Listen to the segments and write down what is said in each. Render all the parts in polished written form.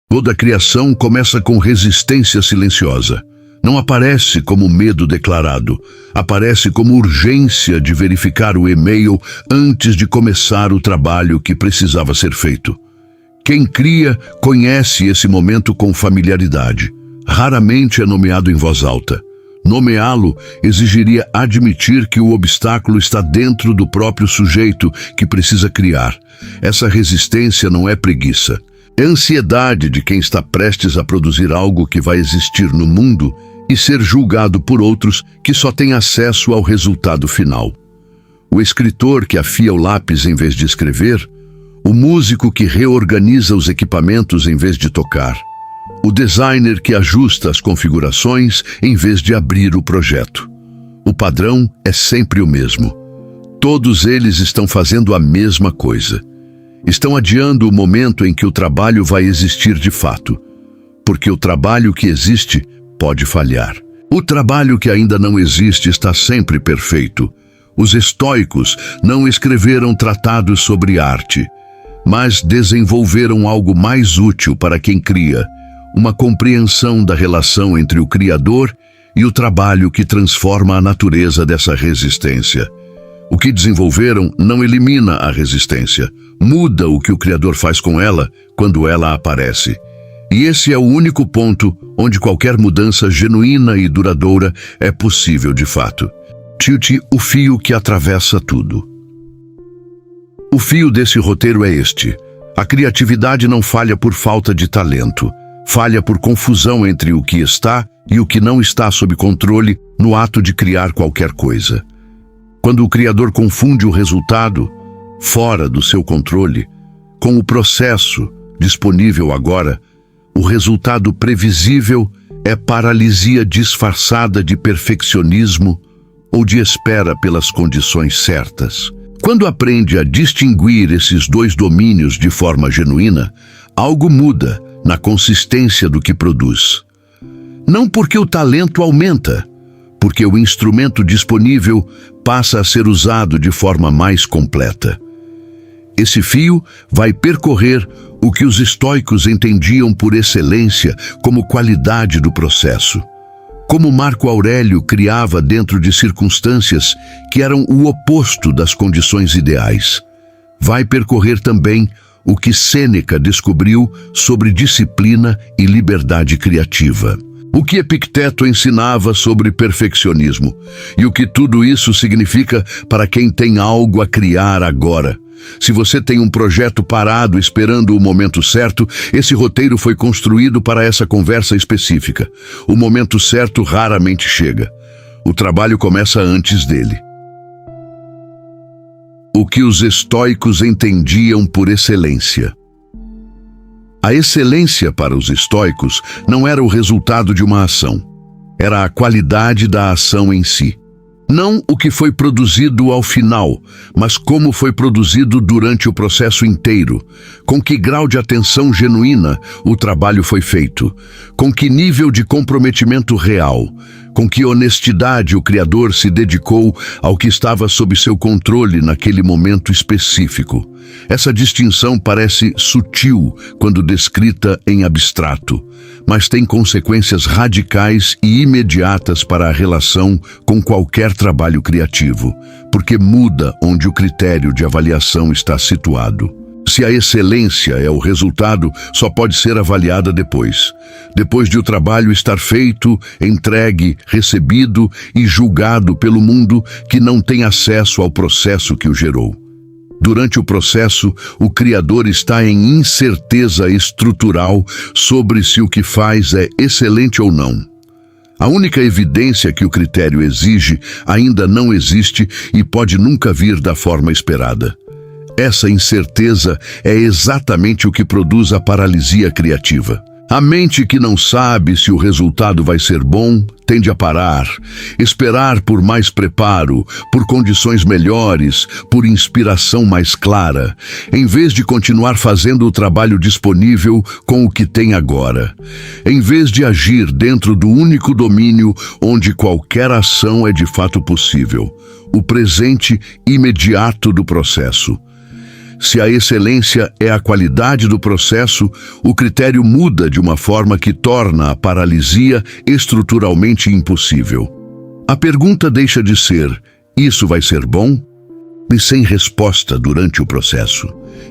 Toda criação começa com resistência silenciosa. Não aparece como medo declarado, aparece como urgência de verificar o e-mail antes de começar o trabalho que precisava ser feito. Quem cria conhece esse momento com familiaridade. Raramente é nomeado em voz alta. Nomeá-lo exigiria admitir que o obstáculo está dentro do próprio sujeito que precisa criar. Essa resistência não é preguiça. É ansiedade de quem está prestes a produzir algo que vai existir no mundo e ser julgado por outros que só têm acesso ao resultado final. O escritor que afia o lápis em vez de escrever, o músico que reorganiza os equipamentos em vez de tocar, o designer que ajusta as configurações em vez de abrir o projeto. O padrão é sempre o mesmo. Todos eles estão fazendo a mesma coisa. Estão adiando o momento em que o trabalho vai existir de fato, porque o trabalho que existe pode falhar. O trabalho que ainda não existe está sempre perfeito. Os estoicos não escreveram tratados sobre arte, mas desenvolveram algo mais útil para quem cria, uma compreensão da relação entre o Criador e o trabalho que transforma a natureza dessa resistência. O que desenvolveram não elimina a resistência, muda o que o Criador faz com ela quando ela aparece. E esse é o único ponto onde qualquer mudança genuína e duradoura é possível de fato. Tilt, o fio que atravessa tudo. O fio desse roteiro é este. A criatividade não falha por falta de talento. Falha por confusão entre o que está e o que não está sob controle no ato de criar qualquer coisa. Quando o Criador confunde o resultado, fora do seu controle, com o processo disponível agora, o resultado previsível é paralisia disfarçada de perfeccionismo ou de espera pelas condições certas. Quando aprende a distinguir esses dois domínios de forma genuína, algo muda na consistência do que produz. Não porque o talento aumenta, porque o instrumento disponível passa a ser usado de forma mais completa. Esse fio vai percorrer o que os estoicos entendiam por excelência como qualidade do processo. Como Marco Aurélio criava dentro de circunstâncias que eram o oposto das condições ideais. Vai percorrer também o que Sêneca descobriu sobre disciplina e liberdade criativa. O que Epicteto ensinava sobre perfeccionismo e o que tudo isso significa para quem tem algo a criar agora. Se você tem um projeto parado esperando o momento certo, esse roteiro foi construído para essa conversa específica. O momento certo raramente chega. O trabalho começa antes dele. O que os estoicos entendiam por excelência. A excelência para os estoicos não era o resultado de uma ação. Era a qualidade da ação em si. Não o que foi produzido ao final, mas como foi produzido durante o processo inteiro, com que grau de atenção genuína o trabalho foi feito, com que nível de comprometimento real, com que honestidade o Criador se dedicou ao que estava sob seu controle naquele momento específico. Essa distinção parece sutil quando descrita em abstrato, mas tem consequências radicais e imediatas para a relação com qualquer trabalho criativo, porque muda onde o critério de avaliação está situado. Se a excelência é o resultado, só pode ser avaliada depois de o trabalho estar feito, entregue, recebido e julgado pelo mundo que não tem acesso ao processo que o gerou. Durante o processo, o Criador está em incerteza estrutural sobre se o que faz é excelente ou não. A única evidência que o critério exige ainda não existe e pode nunca vir da forma esperada. Essa incerteza é exatamente o que produz a paralisia criativa. A mente que não sabe se o resultado vai ser bom tende a parar, esperar por mais preparo, por condições melhores, por inspiração mais clara, em vez de continuar fazendo o trabalho disponível com o que tem agora, em vez de agir dentro do único domínio onde qualquer ação é de fato possível, o presente imediato do processo. Se a excelência é a qualidade do processo, o critério muda de uma forma que torna a paralisia estruturalmente impossível. A pergunta deixa de ser: isso vai ser bom? E sem resposta durante o processo.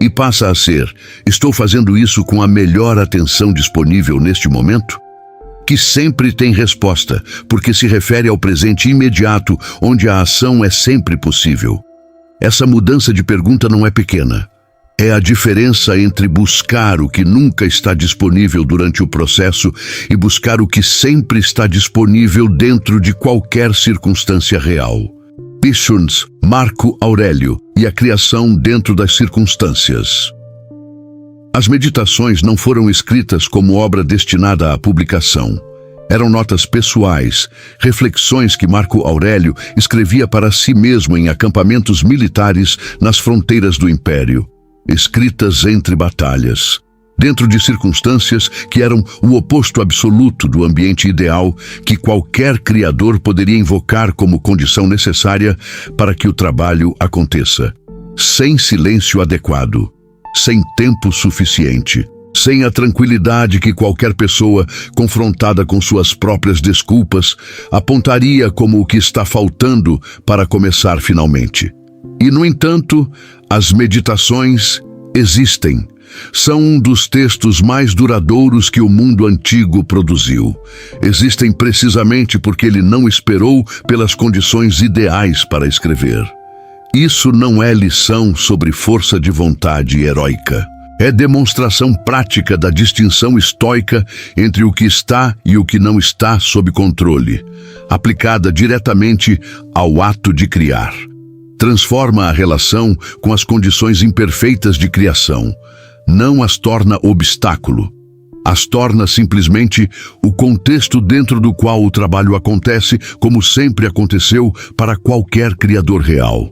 E passa a ser: estou fazendo isso com a melhor atenção disponível neste momento? Que sempre tem resposta, porque se refere ao presente imediato, onde a ação é sempre possível. Essa mudança de pergunta não é pequena. É a diferença entre buscar o que nunca está disponível durante o processo e buscar o que sempre está disponível dentro de qualquer circunstância real. Pichons, Marco Aurélio, e a criação dentro das circunstâncias. As meditações não foram escritas como obra destinada à publicação. Eram notas pessoais, reflexões que Marco Aurélio escrevia para si mesmo em acampamentos militares nas fronteiras do Império, escritas entre batalhas, dentro de circunstâncias que eram o oposto absoluto do ambiente ideal que qualquer criador poderia invocar como condição necessária para que o trabalho aconteça. Sem silêncio adequado, sem tempo suficiente, sem a tranquilidade que qualquer pessoa, confrontada com suas próprias desculpas, apontaria como o que está faltando para começar finalmente. E, no entanto, as meditações existem. São um dos textos mais duradouros que o mundo antigo produziu. Existem precisamente porque ele não esperou pelas condições ideais para escrever. Isso não é lição sobre força de vontade heróica. É demonstração prática da distinção estoica entre o que está e o que não está sob controle, aplicada diretamente ao ato de criar. Transforma a relação com as condições imperfeitas de criação. Não as torna obstáculo. As torna simplesmente o contexto dentro do qual o trabalho acontece, como sempre aconteceu para qualquer criador real.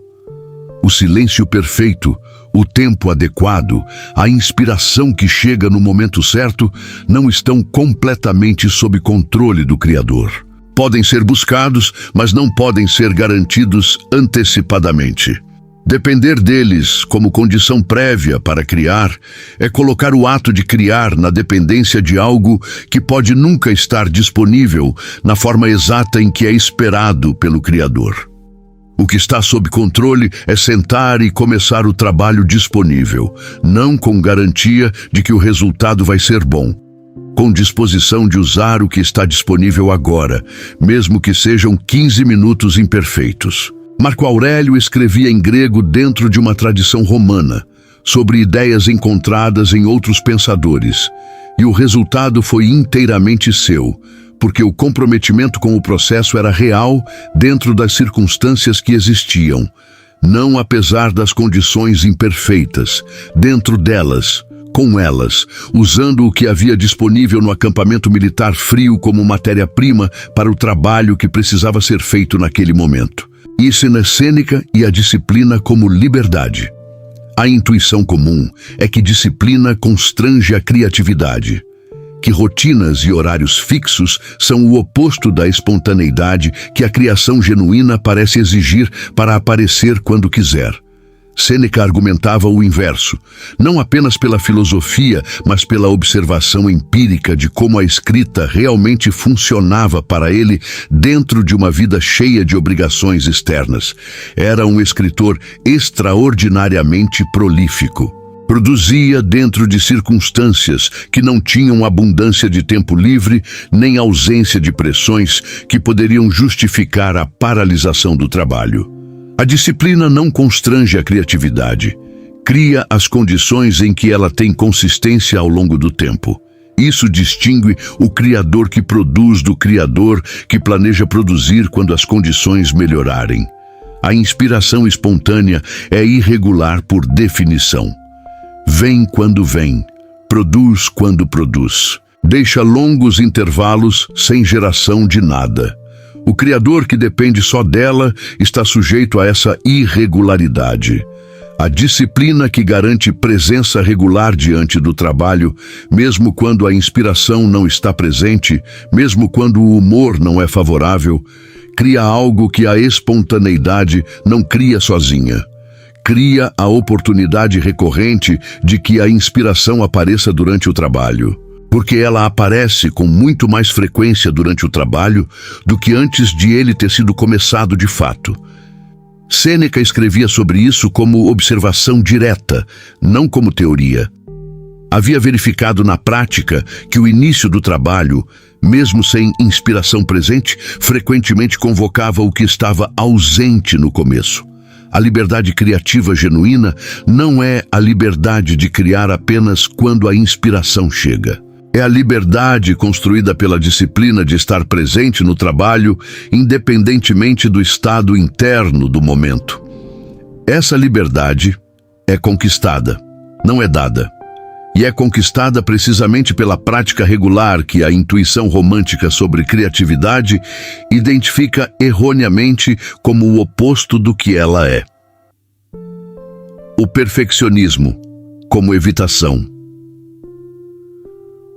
O silêncio perfeito, o tempo adequado, a inspiração que chega no momento certo, não estão completamente sob controle do Criador. Podem ser buscados, mas não podem ser garantidos antecipadamente. Depender deles como condição prévia para criar é colocar o ato de criar na dependência de algo que pode nunca estar disponível na forma exata em que é esperado pelo Criador. O que está sob controle é sentar e começar o trabalho disponível, não com garantia de que o resultado vai ser bom, com disposição de usar o que está disponível agora, mesmo que sejam 15 minutos imperfeitos. Marco Aurélio escrevia em grego dentro de uma tradição romana, sobre ideias encontradas em outros pensadores, e o resultado foi inteiramente seu, porque o comprometimento com o processo era real dentro das circunstâncias que existiam, não apesar das condições imperfeitas, dentro delas, com elas, usando o que havia disponível no acampamento militar frio como matéria-prima para o trabalho que precisava ser feito naquele momento. Isso na cênica e a disciplina como liberdade. A intuição comum é que disciplina constrange a criatividade, que rotinas e horários fixos são o oposto da espontaneidade que a criação genuína parece exigir para aparecer quando quiser. Sêneca argumentava o inverso, não apenas pela filosofia, mas pela observação empírica de como a escrita realmente funcionava para ele dentro de uma vida cheia de obrigações externas. Era um escritor extraordinariamente prolífico. Produzia dentro de circunstâncias que não tinham abundância de tempo livre, nem ausência de pressões que poderiam justificar a paralisação do trabalho. A disciplina não constrange a criatividade, cria as condições em que ela tem consistência ao longo do tempo. Isso distingue o criador que produz do criador que planeja produzir quando as condições melhorarem. A inspiração espontânea é irregular por definição. Vem quando vem, produz quando produz. Deixa longos intervalos sem geração de nada. O criador que depende só dela está sujeito a essa irregularidade. A disciplina que garante presença regular diante do trabalho, mesmo quando a inspiração não está presente, mesmo quando o humor não é favorável, cria algo que a espontaneidade não cria sozinha. cria a oportunidade recorrente de que a inspiração apareça durante o trabalho, porque ela aparece com muito mais frequência durante o trabalho do que antes de ele ter sido começado de fato. Sêneca escrevia sobre isso como observação direta, não como teoria. Havia verificado na prática que o início do trabalho, mesmo sem inspiração presente, frequentemente convocava o que estava ausente no começo. A liberdade criativa genuína não é a liberdade de criar apenas quando a inspiração chega. É a liberdade construída pela disciplina de estar presente no trabalho, independentemente do estado interno do momento. Essa liberdade é conquistada, não é dada. E é conquistada precisamente pela prática regular que a intuição romântica sobre criatividade identifica erroneamente como o oposto do que ela é. O perfeccionismo como evitação.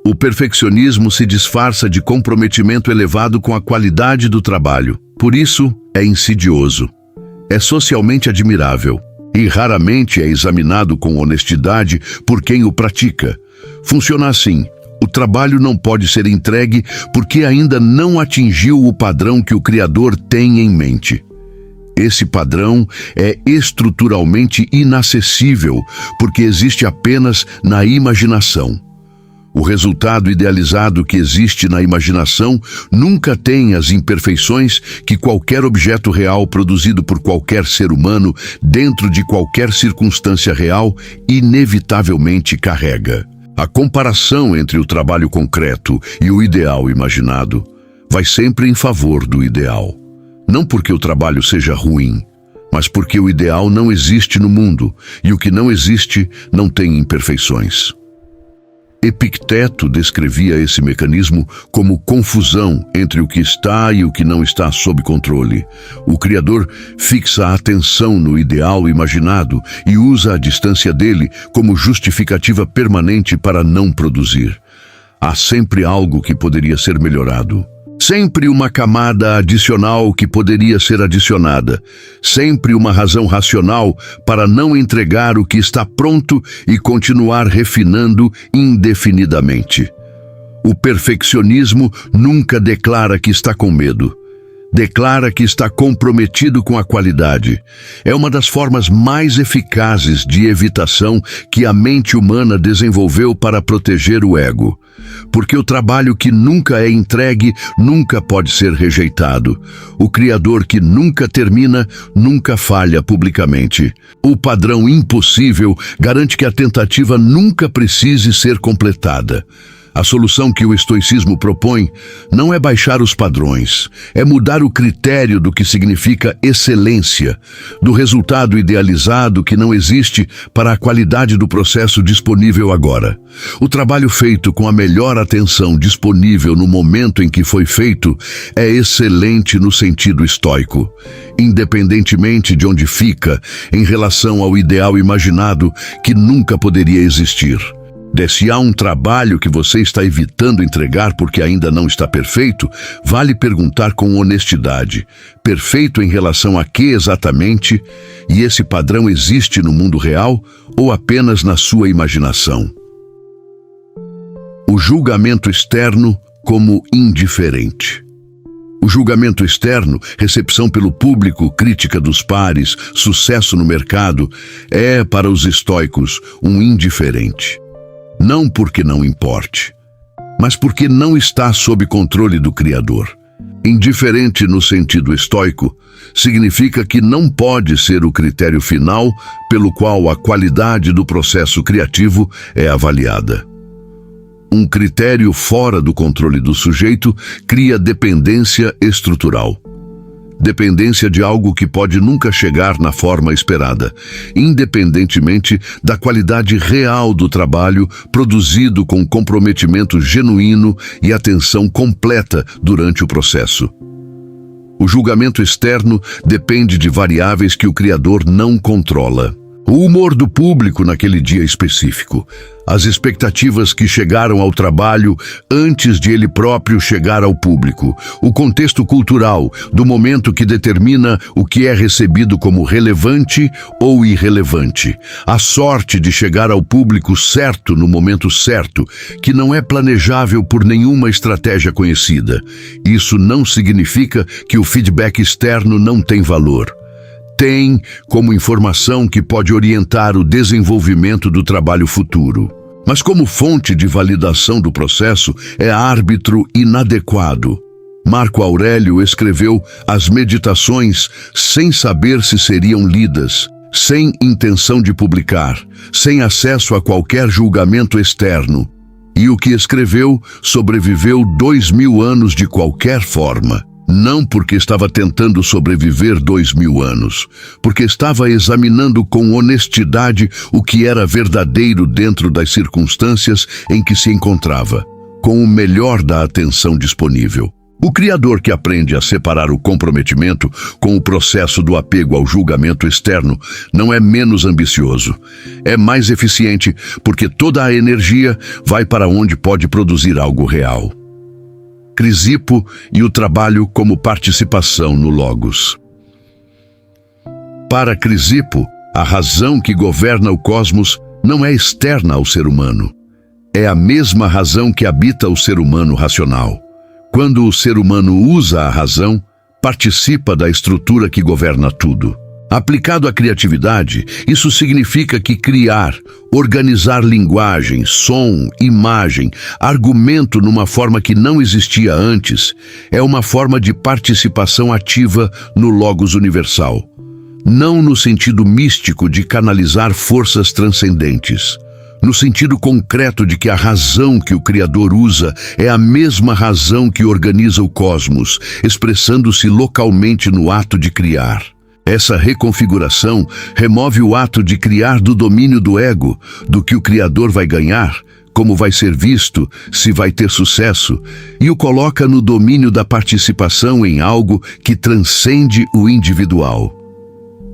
O perfeccionismo se disfarça de comprometimento elevado com a qualidade do trabalho. Por isso, é insidioso. É socialmente admirável. E raramente é examinado com honestidade por quem o pratica. Funciona assim: o trabalho não pode ser entregue porque ainda não atingiu o padrão que o Criador tem em mente. Esse padrão é estruturalmente inacessível porque existe apenas na imaginação. O resultado idealizado que existe na imaginação nunca tem as imperfeições que qualquer objeto real produzido por qualquer ser humano dentro de qualquer circunstância real inevitavelmente carrega. A comparação entre o trabalho concreto e o ideal imaginado vai sempre em favor do ideal. Não porque o trabalho seja ruim, mas porque o ideal não existe no mundo e o que não existe não tem imperfeições. Epicteto descrevia esse mecanismo como confusão entre o que está e o que não está sob controle. O Criador fixa a atenção no ideal imaginado e usa a distância dele como justificativa permanente para não produzir. Há sempre algo que poderia ser melhorado. Sempre uma camada adicional que poderia ser adicionada. Sempre uma razão racional para não entregar o que está pronto e continuar refinando indefinidamente. O perfeccionismo nunca declara que está com medo. Declara que está comprometido com a qualidade. É uma das formas mais eficazes de evitação que a mente humana desenvolveu para proteger o ego. Porque o trabalho que nunca é entregue nunca pode ser rejeitado. O Criador que nunca termina nunca falha publicamente. O padrão impossível garante que a tentativa nunca precise ser completada. A solução que o estoicismo propõe não é baixar os padrões, é mudar o critério do que significa excelência, do resultado idealizado que não existe para a qualidade do processo disponível agora. O trabalho feito com a melhor atenção disponível no momento em que foi feito é excelente no sentido estoico, independentemente de onde fica em relação ao ideal imaginado que nunca poderia existir. Se há um trabalho que você está evitando entregar porque ainda não está perfeito, vale perguntar com honestidade: perfeito em relação a que exatamente? E esse padrão existe no mundo real ou apenas na sua imaginação? O julgamento externo como indiferente. O julgamento externo, recepção pelo público, crítica dos pares, sucesso no mercado, é, para os estoicos, um indiferente. Não porque não importe, mas porque não está sob controle do Criador. Indiferente no sentido estoico significa que não pode ser o critério final pelo qual a qualidade do processo criativo é avaliada. Um critério fora do controle do sujeito cria dependência estrutural. Dependência de algo que pode nunca chegar na forma esperada, independentemente da qualidade real do trabalho produzido com comprometimento genuíno e atenção completa durante o processo. O julgamento externo depende de variáveis que o Criador não controla. O humor do público naquele dia específico, as expectativas que chegaram ao trabalho antes de ele próprio chegar ao público, o contexto cultural do momento que determina o que é recebido como relevante ou irrelevante, a sorte de chegar ao público certo no momento certo, que não é planejável por nenhuma estratégia conhecida. Isso não significa que o feedback externo não tem valor. Tem como informação que pode orientar o desenvolvimento do trabalho futuro. Mas como fonte de validação do processo, é árbitro inadequado. Marco Aurélio escreveu as meditações sem saber se seriam lidas, sem intenção de publicar, sem acesso a qualquer julgamento externo. E o que escreveu sobreviveu 2000 anos de qualquer forma. Não porque estava tentando sobreviver 2000 anos, porque estava examinando com honestidade o que era verdadeiro dentro das circunstâncias em que se encontrava, com o melhor da atenção disponível. O criador que aprende a separar o comprometimento com o processo do apego ao julgamento externo não é menos ambicioso. É mais eficiente porque toda a energia vai para onde pode produzir algo real. Crisipo e o trabalho como participação no Logos. Para Crisipo, a razão que governa o cosmos não é externa ao ser humano. É a mesma razão que habita o ser humano racional. Quando o ser humano usa a razão, participa da estrutura que governa tudo. Aplicado à criatividade, isso significa que criar, organizar linguagem, som, imagem, argumento numa forma que não existia antes, é uma forma de participação ativa no Logos universal. Não no sentido místico de canalizar forças transcendentes. No sentido concreto de que a razão que o Criador usa é a mesma razão que organiza o cosmos, expressando-se localmente no ato de criar. Essa reconfiguração remove o ato de criar do domínio do ego, do que o Criador vai ganhar, como vai ser visto, se vai ter sucesso, e o coloca no domínio da participação em algo que transcende o individual.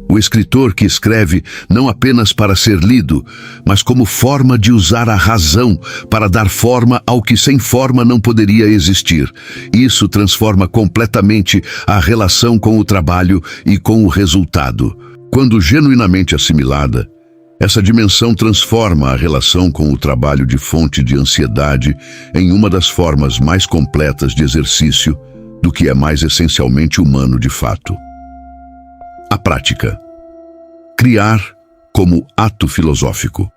O escritor que escreve não apenas para ser lido, mas como forma de usar a razão para dar forma ao que sem forma não poderia existir. Isso transforma completamente a relação com o trabalho e com o resultado. Quando genuinamente assimilada, essa dimensão transforma a relação com o trabalho de fonte de ansiedade em uma das formas mais completas de exercício do que é mais essencialmente humano de fato. A prática. Criar como ato filosófico.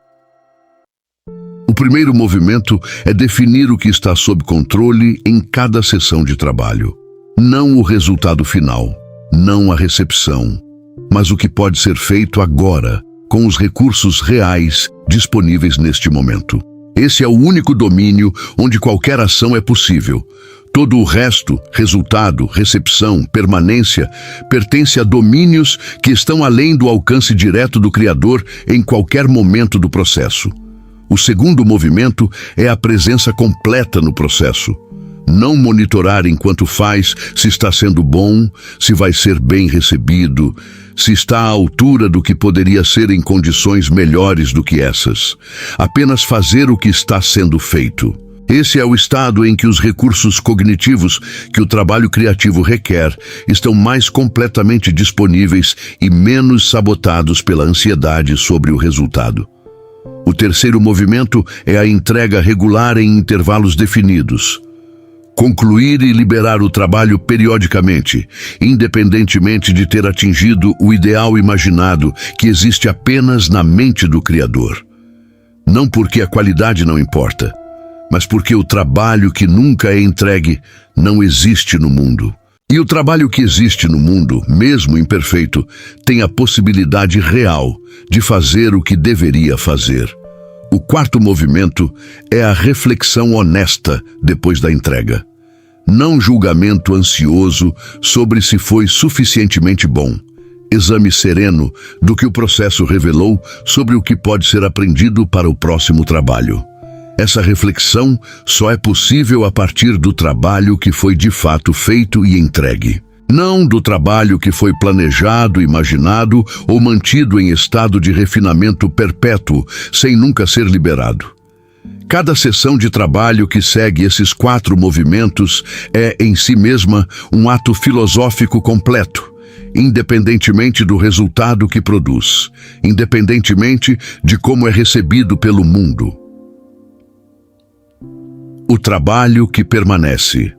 O primeiro movimento é definir o que está sob controle em cada sessão de trabalho. Não o resultado final, não a recepção, mas o que pode ser feito agora, com os recursos reais disponíveis neste momento. Esse é o único domínio onde qualquer ação é possível. Todo o resto, resultado, recepção, permanência, pertence a domínios que estão além do alcance direto do Criador em qualquer momento do processo. O segundo movimento é a presença completa no processo. Não monitorar enquanto faz se está sendo bom, se vai ser bem recebido, se está à altura do que poderia ser em condições melhores do que essas. Apenas fazer o que está sendo feito. Esse é o estado em que os recursos cognitivos que o trabalho criativo requer estão mais completamente disponíveis e menos sabotados pela ansiedade sobre o resultado. O terceiro movimento é a entrega regular em intervalos definidos. Concluir e liberar o trabalho periodicamente, independentemente de ter atingido o ideal imaginado que existe apenas na mente do Criador. Não porque a qualidade não importa, mas porque o trabalho que nunca é entregue não existe no mundo. E o trabalho que existe no mundo, mesmo imperfeito, tem a possibilidade real de fazer o que deveria fazer. O quarto movimento é a reflexão honesta depois da entrega. Não julgamento ansioso sobre se foi suficientemente bom. Exame sereno do que o processo revelou sobre o que pode ser aprendido para o próximo trabalho. Essa reflexão só é possível a partir do trabalho que foi de fato feito e entregue. Não do trabalho que foi planejado, imaginado ou mantido em estado de refinamento perpétuo, sem nunca ser liberado. Cada sessão de trabalho que segue esses 4 movimentos é, em si mesma, um ato filosófico completo, independentemente do resultado que produz, independentemente de como é recebido pelo mundo. O trabalho que permanece.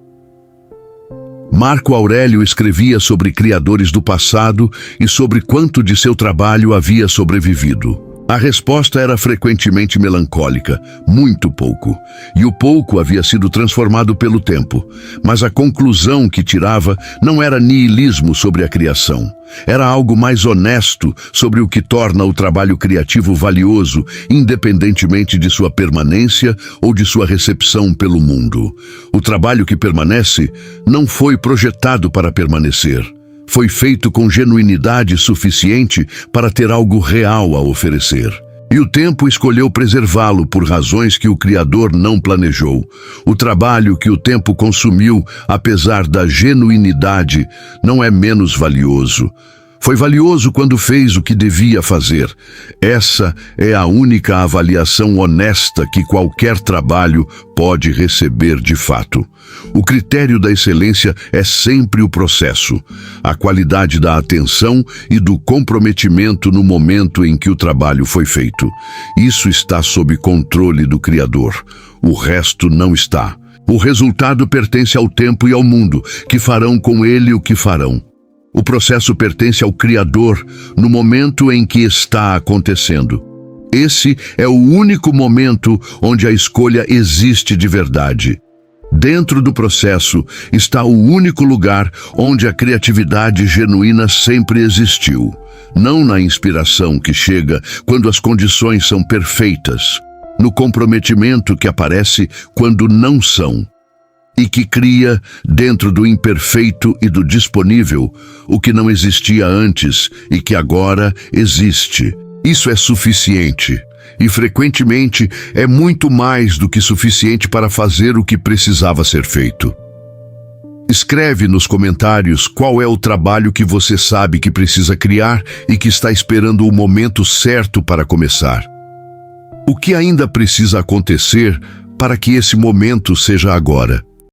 Marco Aurélio escrevia sobre criadores do passado e sobre quanto de seu trabalho havia sobrevivido. A resposta era frequentemente melancólica, muito pouco, e o pouco havia sido transformado pelo tempo. Mas a conclusão que tirava não era niilismo sobre a criação. Era algo mais honesto sobre o que torna o trabalho criativo valioso, independentemente de sua permanência ou de sua recepção pelo mundo. O trabalho que permanece não foi projetado para permanecer. Foi feito com genuinidade suficiente para ter algo real a oferecer. E o tempo escolheu preservá-lo por razões que o Criador não planejou. O trabalho que o tempo consumiu, apesar da genuinidade, não é menos valioso. Foi valioso quando fez o que devia fazer. Essa é a única avaliação honesta que qualquer trabalho pode receber de fato. O critério da excelência é sempre o processo, a qualidade da atenção e do comprometimento no momento em que o trabalho foi feito. Isso está sob controle do Criador. O resto não está. O resultado pertence ao tempo e ao mundo, que farão com ele o que farão. O processo pertence ao Criador no momento em que está acontecendo. Esse é o único momento onde a escolha existe de verdade. Dentro do processo está o único lugar onde a criatividade genuína sempre existiu. Não na inspiração que chega quando as condições são perfeitas, no comprometimento que aparece quando não são. E que cria, dentro do imperfeito e do disponível, o que não existia antes e que agora existe. Isso é suficiente, e frequentemente é muito mais do que suficiente para fazer o que precisava ser feito. Escreve nos comentários qual é o trabalho que você sabe que precisa criar e que está esperando o momento certo para começar. O que ainda precisa acontecer para que esse momento seja agora?